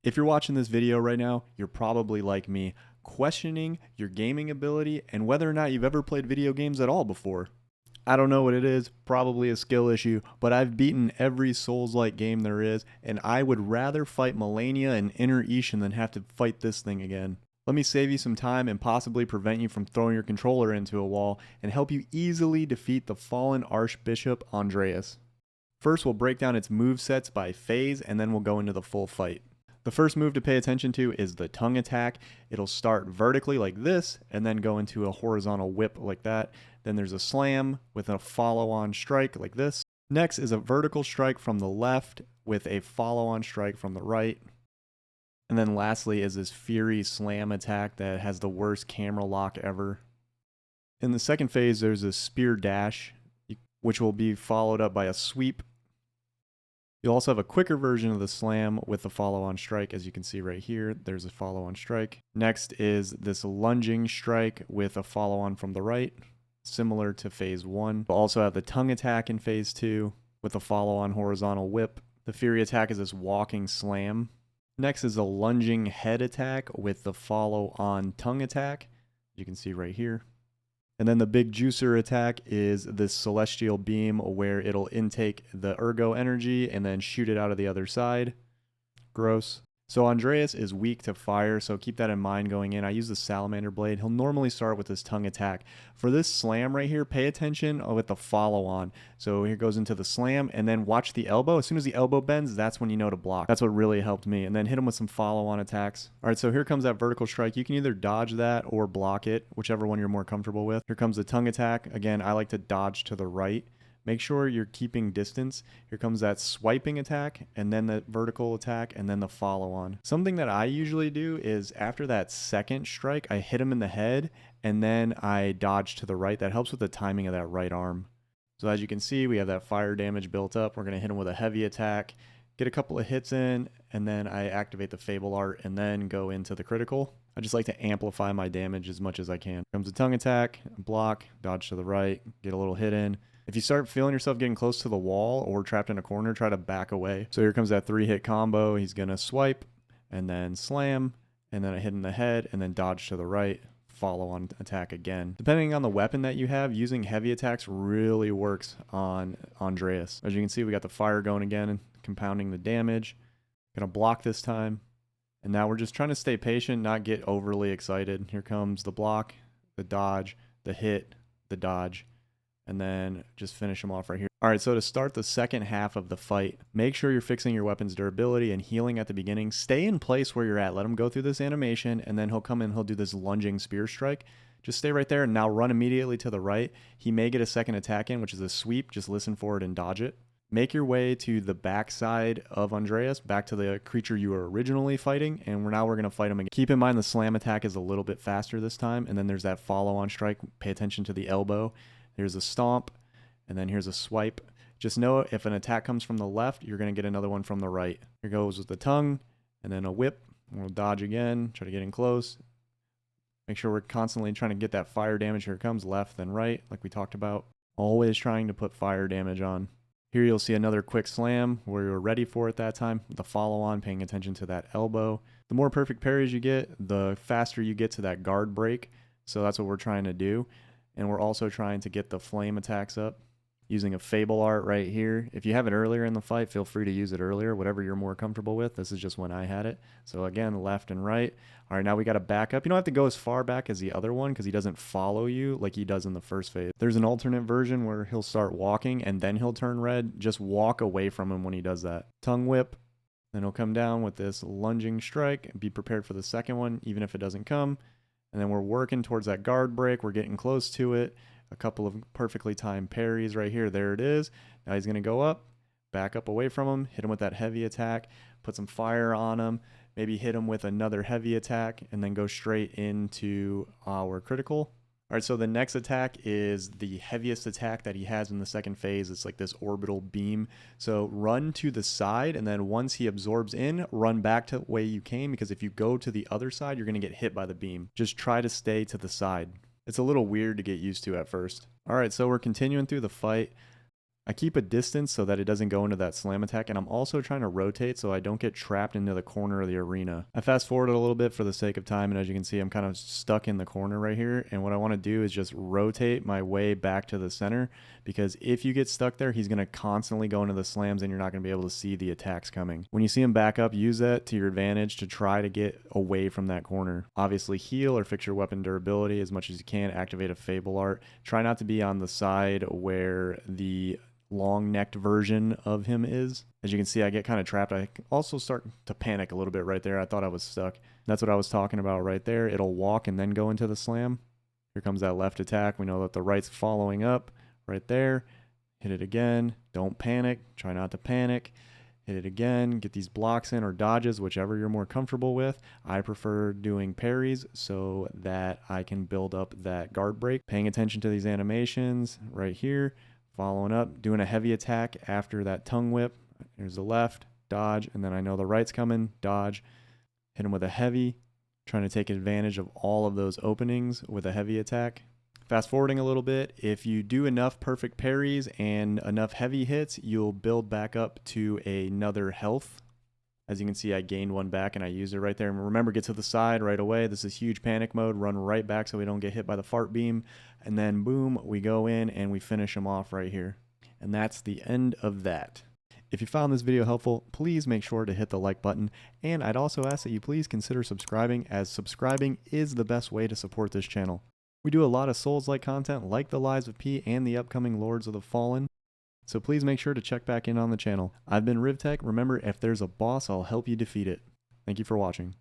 If you're watching this video right now, you're probably like me, questioning your gaming ability and whether or not you've ever played video games at all before. I don't know what it is, probably a skill issue, but I've beaten every Souls-like game there is, and I would rather fight Malenia and Inner Ishin than have to fight this thing again. Let me save you some time and possibly prevent you from throwing your controller into a wall and help you easily defeat the Fallen Archbishop Andreus. First, we'll break down its movesets by phase, and then we'll go into the full fight. The first move to pay attention to is the tongue attack. It'll start vertically like this, and then go into a horizontal whip like that. Then there's a slam with a follow-on strike like this. Next is a vertical strike from the left with a follow-on strike from the right. And then lastly is this Fury slam attack that has the worst camera lock ever. In the second phase, there's a spear dash, which will be followed up by a sweep. You'll also have a quicker version of the slam with the follow-on strike, as you can see right here. There's a follow-on strike. Next is this lunging strike with a follow-on from the right, similar to phase 1. We'll also have the tongue attack in phase 2 with a follow-on horizontal whip. The Fury attack is this walking slam. Next is a lunging head attack with the follow-on tongue attack, you can see right here. And then the big juicer attack is this celestial beam where it'll intake the ergo energy and then shoot it out of the other side. Gross. So Andreus is weak to fire, so keep that in mind going in. I use the salamander blade. He'll normally start with his tongue attack. For this slam right here, pay attention with the follow on. So here goes into the slam, and then watch the elbow. As soon as the elbow bends, that's when you know to block. That's what really helped me. And then hit him with some follow on attacks. All right, so here comes that vertical strike. You can either dodge that or block it, whichever one you're more comfortable with. Here comes the tongue attack. Again, I like to dodge to the right. Make sure you're keeping distance. Here comes that swiping attack, and then the vertical attack, and then the follow-on. Something that I usually do is after that second strike, I hit him in the head, and then I dodge to the right. That helps with the timing of that right arm. So as you can see, we have that fire damage built up. We're going to hit him with a heavy attack, get a couple of hits in, and then I activate the Fable Art, and then go into the critical. I just like to amplify my damage as much as I can. Here comes a tongue attack, block, dodge to the right, get a little hit in. If you start feeling yourself getting close to the wall or trapped in a corner, try to back away. So here comes that 3-hit combo. He's going to swipe and then slam, and then a hit in the head, and then dodge to the right, follow on attack again. Depending on the weapon that you have, using heavy attacks really works on Andreus. As you can see, we got the fire going again and compounding the damage. Going to block this time. And now we're just trying to stay patient, not get overly excited. Here comes the block, the dodge, the hit, the dodge. And then just finish him off right here. All right, so to start the second half of the fight, make sure you're fixing your weapon's durability and healing at the beginning. Stay in place where you're at. Let him go through this animation, and then he'll come in, he'll do this lunging spear strike. Just stay right there, and now run immediately to the right. He may get a second attack in, which is a sweep. Just listen for it and dodge it. Make your way to the backside of Andreus, back to the creature you were originally fighting, and we're going to fight him again. Keep in mind the slam attack is a little bit faster this time, and then there's that follow-on strike. Pay attention to the elbow. Here's a stomp, and then here's a swipe. Just know if an attack comes from the left, you're going to get another one from the right. Here goes with the tongue, and then a whip. We'll dodge again, try to get in close. Make sure we're constantly trying to get that fire damage. Here it comes, left then right, like we talked about. Always trying to put fire damage on. Here you'll see another quick slam where you're ready for it that time. The follow-on, paying attention to that elbow. The more perfect parries you get, the faster you get to that guard break. So that's what we're trying to do. And we're also trying to get the flame attacks up using a Fable Art right here. If you have it earlier in the fight, feel free to use it earlier, whatever you're more comfortable with. This is just when I had it. So again, left and right. All right, now we got to back up. You don't have to go as far back as the other one because he doesn't follow you like he does in the first phase. There's an alternate version where he'll start walking and then he'll turn red. Just walk away from him when he does that. Tongue whip. Then he'll come down with this lunging strike and be prepared for the second one, even if it doesn't come. And then we're working towards that guard break. We're getting close to it. A couple of perfectly timed parries right here. There it is. Now he's going to go up, back up away from him, hit him with that heavy attack, put some fire on him, maybe hit him with another heavy attack, and then go straight into our critical. All right, so the next attack is the heaviest attack that he has in the second phase. It's like this orbital beam. So run to the side, and then once he absorbs in, run back to the way you came, because if you go to the other side, you're going to get hit by the beam. Just try to stay to the side. It's a little weird to get used to at first. All right, so we're continuing through the fight. I keep a distance so that it doesn't go into that slam attack, and I'm also trying to rotate so I don't get trapped into the corner of the arena. I fast forwarded a little bit for the sake of time, and as you can see, I'm kind of stuck in the corner right here, and what I want to do is just rotate my way back to the center, because if you get stuck there, he's going to constantly go into the slams and you're not going to be able to see the attacks coming. When you see him back up, use that to your advantage to try to get away from that corner. Obviously heal or fix your weapon durability as much as you can, activate a Fable Art. Try not to be on the side where the long-necked version of him is. As you can see, I get kind of trapped. I also start to panic a little bit right there. I thought I was stuck. That's what I was talking about right there. It'll walk and then go into the slam. Here comes that left attack. We know that the right's following up right there. Hit it again. Don't panic. Try not to panic. Hit it again. Get these blocks in or dodges, whichever you're more comfortable with. I prefer doing parries so that I can build up that guard break. Paying attention to these animations right here. Following up, doing a heavy attack after that tongue whip. Here's the left, dodge, and then I know the right's coming, dodge. Hit him with a heavy, trying to take advantage of all of those openings with a heavy attack. Fast forwarding a little bit, if you do enough perfect parries and enough heavy hits, you'll build back up to another health. As you can see, I gained one back and I used it right there. And remember, get to the side right away. This is huge panic mode. Run right back so we don't get hit by the fart beam. And then boom, we go in and we finish him off right here. And that's the end of that. If you found this video helpful, please make sure to hit the like button. And I'd also ask that you please consider subscribing, as subscribing is the best way to support this channel. We do a lot of Souls-like content like the Lives of P and the upcoming Lords of the Fallen. So please make sure to check back in on the channel. I've been RYZEN. Remember, if there's a boss, I'll help you defeat it. Thank you for watching.